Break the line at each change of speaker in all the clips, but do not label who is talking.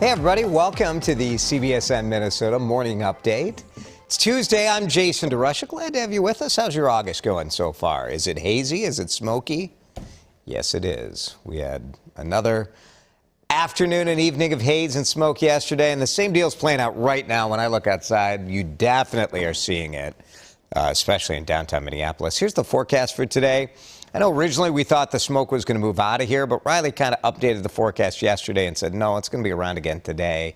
Hey everybody, welcome to the CBSN Minnesota Morning Update. It's Tuesday, I'm Jason DeRusha. Glad to have you with us. How's your August going so far? Is it hazy? Is it smoky? Yes, it is. We had another afternoon and evening of haze and smoke yesterday, and the same deal's playing out right now. When I look outside, you definitely are seeing it, especially in downtown Minneapolis. Here's the forecast for today. I know originally we thought the smoke was going to move out of here, but Riley kind of updated the forecast yesterday and said, no, it's going to be around again today.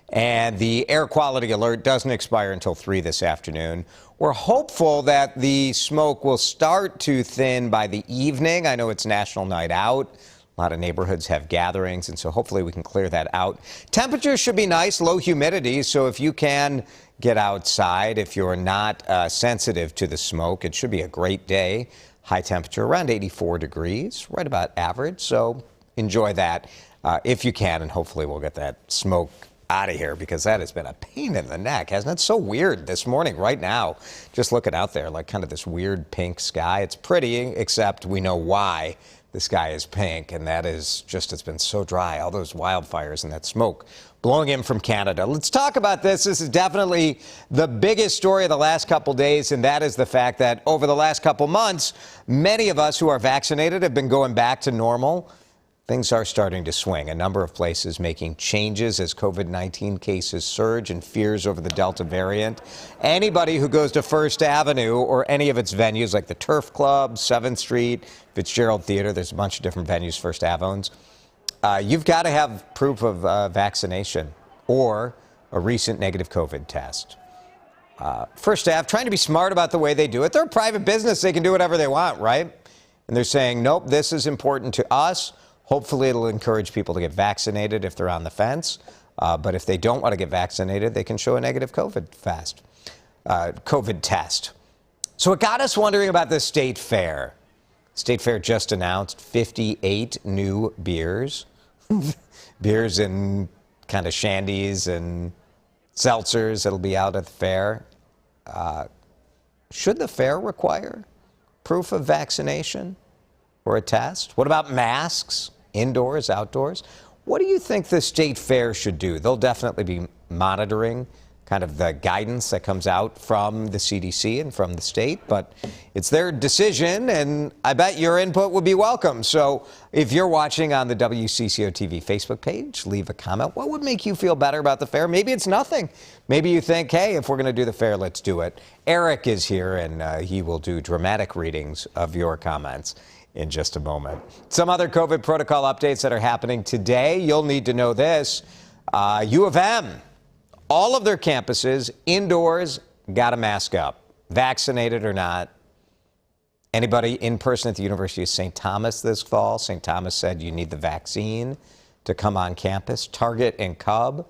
And the air quality alert doesn't expire until 3 this afternoon. We're hopeful that the smoke will start to thin by the evening. I know it's National Night Out. A lot of neighborhoods have gatherings, and so hopefully we can clear that out. Temperatures should be nice, low humidity, so if you can get outside, if you're not sensitive to the smoke, it should be a great day. High temperature around 84 degrees, right about average, so enjoy that if you can, and hopefully we'll get that smoke out of here, because that has been a pain in the neck, hasn't it? It's so weird this morning, right now, just looking out there, like kind of this weird pink sky. It's pretty, except we know why the sky is pink, and that is just, it's been so dry, all those wildfires and that smoke blowing in from Canada. Let's talk about this. This is definitely the biggest story of the last couple days, and that is the fact that over the last couple months, many of us who are vaccinated have been going back to normal. Things are starting to swing. A number of places making changes as COVID-19 cases surge and fears over the Delta variant. Anybody who goes to First Avenue or any of its venues like the Turf Club, 7th Street, Fitzgerald Theater, there's a bunch of different venues First Ave owns. You've got to have proof of vaccination or a recent negative COVID test. First Ave trying to be smart about the way they do it. They're a private business. They can do whatever they want, right? And they're saying, nope, this is important to us. Hopefully it'll encourage people to get vaccinated if they're on the fence. But if they don't want to get vaccinated, they can show a negative COVID test. So it got us wondering about the State Fair. State Fair just announced 58 new beers. Beers and kind of shandies and seltzers that'll be out at the fair. Should the fair require proof of vaccination or a test? What about masks, indoors, outdoors? What do you think the State Fair should do? They'll definitely be monitoring kind of the guidance that comes out from the CDC and from the state, but it's their decision, and I bet your input would be welcome. So if you're watching on the WCCO TV Facebook page, leave a comment. What would make you feel better about the fair? Maybe it's nothing. Maybe you think, hey, if we're going to do the fair, let's do it. Eric is here, and he will do dramatic readings of your comments in just a moment. Some other COVID protocol updates that are happening today. You'll need to know this. U of M. All of their campuses, indoors, got to mask up, vaccinated or not. Anybody in person at the University of St. Thomas this fall? St. Thomas said you need the vaccine to come on campus. Target and Cub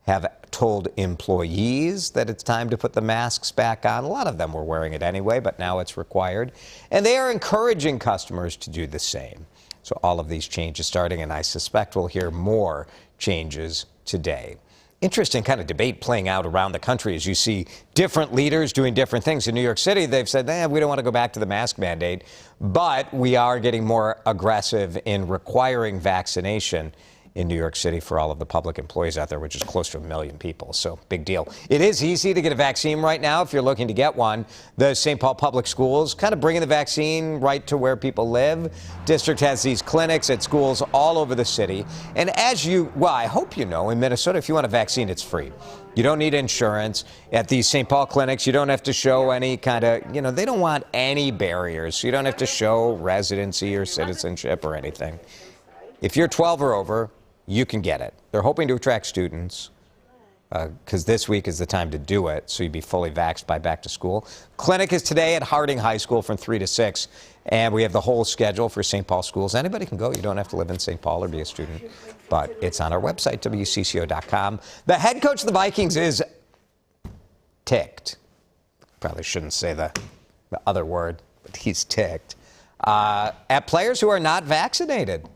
have told employees that it's time to put the masks back on. A lot of them were wearing it anyway, but now it's required. And they are encouraging customers to do the same. So all of these changes starting, and I suspect we'll hear more changes today. Interesting kind of debate playing out around the country as you see different leaders doing different things. In New York City, they've said, we don't want to go back to the mask mandate, but we are getting more aggressive in requiring vaccination in New York City for all of the public employees out there, which is close to 1 million people. So big deal. It is easy to get a vaccine right now if you're looking to get one. The St. Paul Public Schools kind of bringing the vaccine right to where people live. District has these clinics at schools all over the city. And I hope you know, in Minnesota, if you want a vaccine, it's free. You don't need insurance. At these St. Paul clinics, you don't have to show any kind of, they don't want any barriers. You don't have to show residency or citizenship or anything. If you're 12 or over, you can get it. They're hoping to attract students because this week is the time to do it, so you'd be fully vaxxed by back to school. Clinic is today at Harding High School from 3 to 6, and we have the whole schedule for St. Paul schools. Anybody can go. You don't have to live in St. Paul or be a student, but it's on our website, WCCO.com. The head coach of the Vikings is ticked. Probably shouldn't say the other word, but he's ticked at players who are not vaccinated,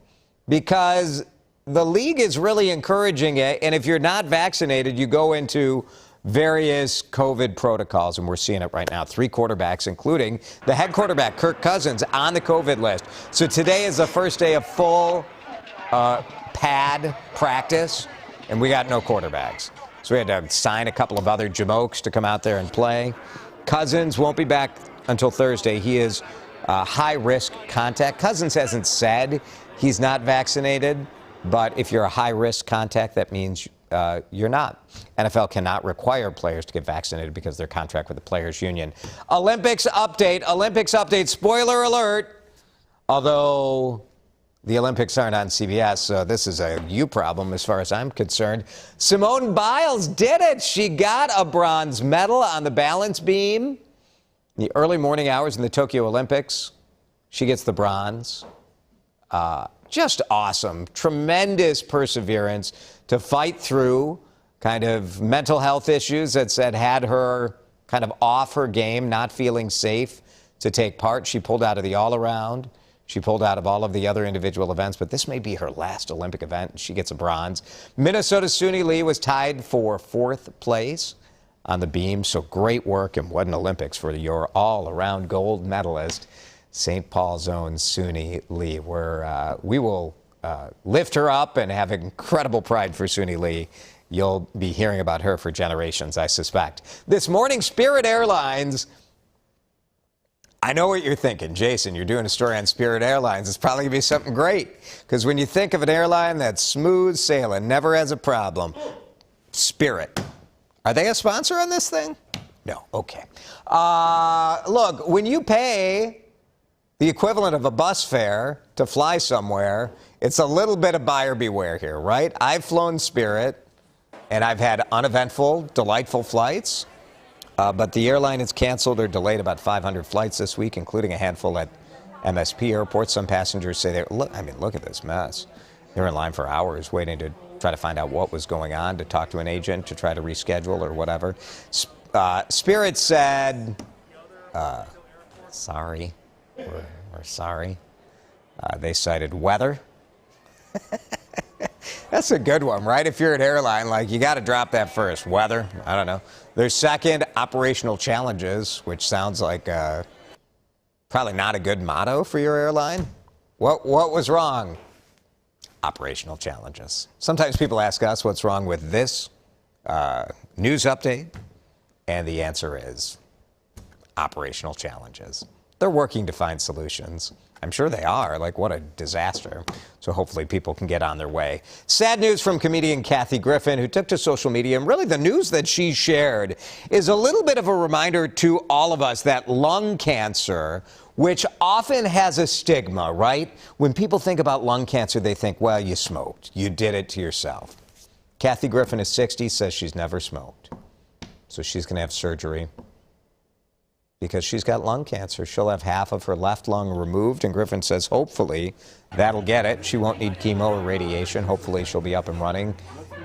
because the league is really encouraging it, and if you're not vaccinated, you go into various COVID protocols, and we're seeing it right now. 3 quarterbacks, including the head quarterback, Kirk Cousins, on the COVID list. So today is the first day of full pad practice and we got no quarterbacks. So we had to sign a couple of other jamokes to come out there and play. Cousins won't be back until Thursday. He is high-risk contact. Cousins hasn't said he's not vaccinated, but if you're a high-risk contact, that means you're not. NFL cannot require players to get vaccinated because of their contract with the Players Union. Olympics update. Spoiler alert. Although the Olympics aren't on CBS, so this is a you problem as far as I'm concerned. Simone Biles did it. She got a bronze medal on the balance beam. In the early morning hours in the Tokyo Olympics, she gets the bronze. Just awesome. Tremendous perseverance to fight through kind of mental health issues that had her kind of off her game, not feeling safe to take part. She pulled out of the all-around. She pulled out of all of the other individual events, but this may be her last Olympic event. She gets a bronze. Minnesota's Suni Lee was tied for 4th place on the beam, so great work, and what an Olympics for your all-around gold medalist, St. Paul's own Suni Lee. We will lift her up and have incredible pride for Suni Lee. You'll be hearing about her for generations, I suspect. This morning, Spirit Airlines. I know what you're thinking. Jason, you're doing a story on Spirit Airlines. It's probably going to be something great. Because when you think of an airline that's smooth sailing, never has a problem, Spirit. Are they a sponsor on this thing? No. Okay. Look, when you pay the equivalent of a bus fare to fly somewhere, it's a little bit of buyer beware here, right? I've flown Spirit, and I've had uneventful, delightful flights. But the airline has canceled or delayed about 500 flights this week, including a handful at MSP airports. Some passengers say look at this mess. They're in line for hours waiting to try to find out what was going on, to talk to an agent, to try to reschedule or whatever. Spirit said, sorry. We're sorry. They cited weather. That's a good one, right? If you're an airline, you got to drop that first. Weather, I don't know. Their second, operational challenges, which sounds like probably not a good motto for your airline. What was wrong? Operational challenges. Sometimes people ask us what's wrong with this news update, and the answer is operational challenges. They're working to find solutions. I'm sure they are. What a disaster. So hopefully people can get on their way. Sad news from comedian Kathy Griffin, who took to social media. And really the news that she shared is a little bit of a reminder to all of us that lung cancer, which often has a stigma, right? When people think about lung cancer, they think, well, you smoked. You did it to yourself. Kathy Griffin is 60, says she's never smoked. So she's going to have surgery because she's got lung cancer. She'll have half of her left lung removed, and Griffin says hopefully that'll get it. She won't need chemo or radiation. Hopefully she'll be up and running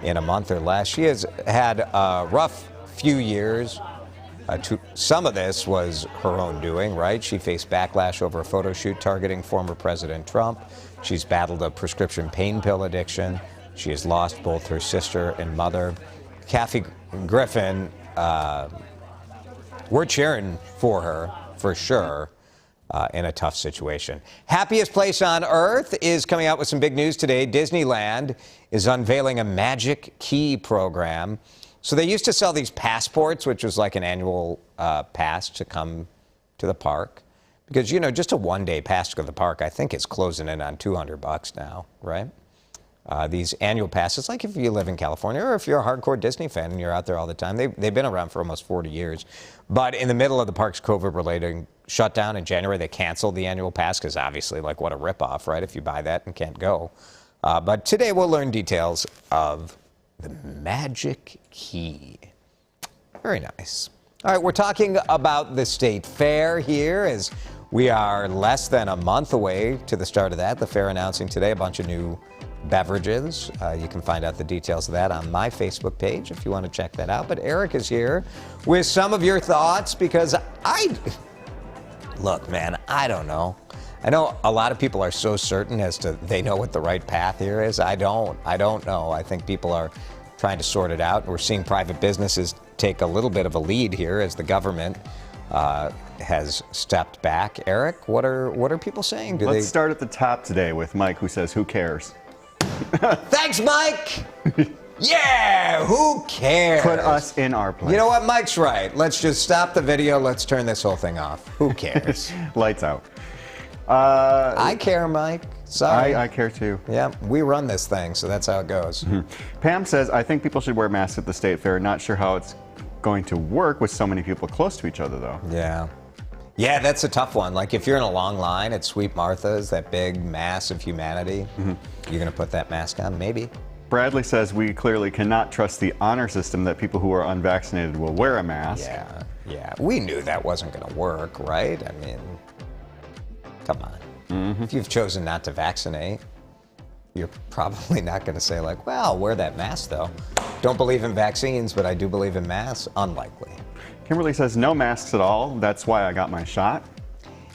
in a month or less. She has had a rough few years. Some of this was her own doing, right? She faced backlash over a photo shoot targeting former President Trump. She's battled a prescription pain pill addiction. She has lost both her sister and mother. Kathy Griffin, we're cheering for her, for sure, in a tough situation. Happiest Place on Earth is coming out with some big news today. Disneyland is unveiling a Magic Key program. So they used to sell these passports, which was like an annual pass to come to the park. Because, just a one-day pass to go to the park, I think is closing in on $200 now, right? These annual passes, like if you live in California or if you're a hardcore Disney fan and you're out there all the time, they've been around for almost 40 years. But in the middle of the park's COVID-related shutdown in January, they canceled the annual pass because obviously, what a ripoff, right, if you buy that and can't go. But today we'll learn details of the Magic Key. Very nice. All right, we're talking about the State Fair here as we are less than a month away to the start of that. The fair announcing today a bunch of new beverages. You can find out the details of that on my Facebook page if you want to check that out. But Eric is here with some of your thoughts because look, man, I don't know. I know a lot of people are so certain as to they know what the right path here is. I don't know. I think people are trying to sort it out. We're seeing private businesses take a little bit of a lead here as the government has stepped back. Eric, what are people saying?
Let's start at the top today with Mike, who says, "Who cares?"
Thanks, Mike. Yeah, who cares?
Put us in our place.
You know what? Mike's right. Let's just stop the video. Let's turn this whole thing off. Who cares?
Lights out.
I care, Mike. Sorry.
I care too.
Yeah, we run this thing, so that's how it goes.
Pam says, I think people should wear masks at the state fair. Not sure how it's going to work with so many people close to each other, though.
Yeah. Yeah, that's a tough one. Like, if you're in a long line at Sweet Martha's, that big mass of humanity, you're going to put that mask on? Maybe.
Bradley says, we clearly cannot trust the honor system that people who are unvaccinated will wear a mask.
Yeah. We knew that wasn't going to work, right? I mean, come on. If you've chosen not to vaccinate, you're probably not going to say, like, well, I'll wear that mask, though. Don't believe in vaccines, but I do believe in masks. Unlikely.
Kimberly says, no masks at all. That's why I got my shot.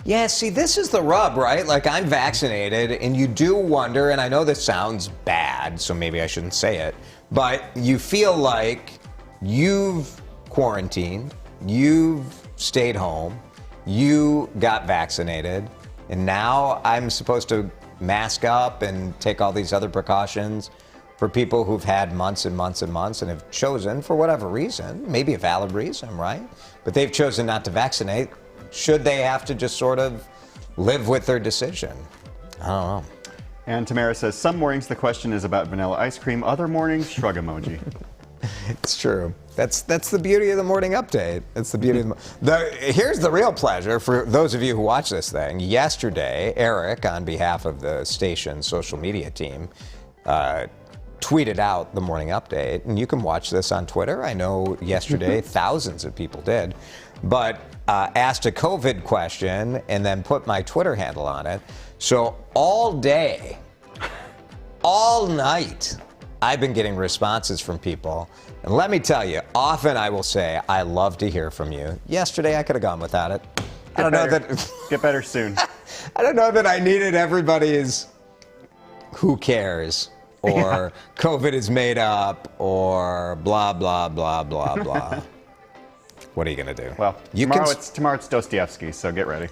Yeah, see, this is the rub, right? Like, I'm vaccinated, and you do wonder, and I know this sounds bad, so maybe I shouldn't say it, but you feel like you've quarantined, you've stayed home, you got vaccinated, and now I'm supposed to mask up and take all these other precautions for people who've had months and months and months and have chosen, for whatever reason, maybe a valid reason, right? But they've chosen not to vaccinate. Should they have to just sort of live with their decision? I don't know.
And Tamara says, some mornings the question is about vanilla ice cream. Other mornings, shrug emoji.
It's true. That's the beauty of the morning update. It's the beauty of here's the real pleasure for those of you who watch this thing. Yesterday, Eric, on behalf of the station's social media team, tweeted out the morning update, and you can watch this on Twitter. I know yesterday thousands of people did, but asked a COVID question and then put my Twitter handle on it. So all day, all night, I've been getting responses from people. And let me tell you, often I will say, I love to hear from you. Yesterday, I could have gone without it. I don't know that.
Get better soon.
I don't know that I needed everybody's who cares or COVID is made up or blah, blah, blah, blah, blah. What are you going to do?
Well, tomorrow it's Dostoevsky, so get ready.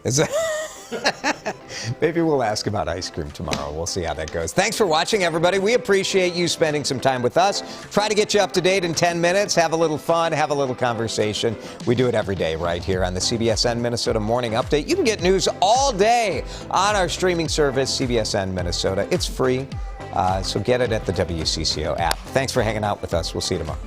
Maybe we'll ask about ice cream tomorrow. We'll see how that goes. Thanks for watching, everybody. We appreciate you spending some time with us. Try to get you up to date in 10 minutes. Have a little fun. Have a little conversation. We do it every day right here on the CBSN Minnesota Morning Update. You can get news all day on our streaming service, CBSN Minnesota. It's free, so get it at the WCCO app. Thanks for hanging out with us. We'll see you tomorrow.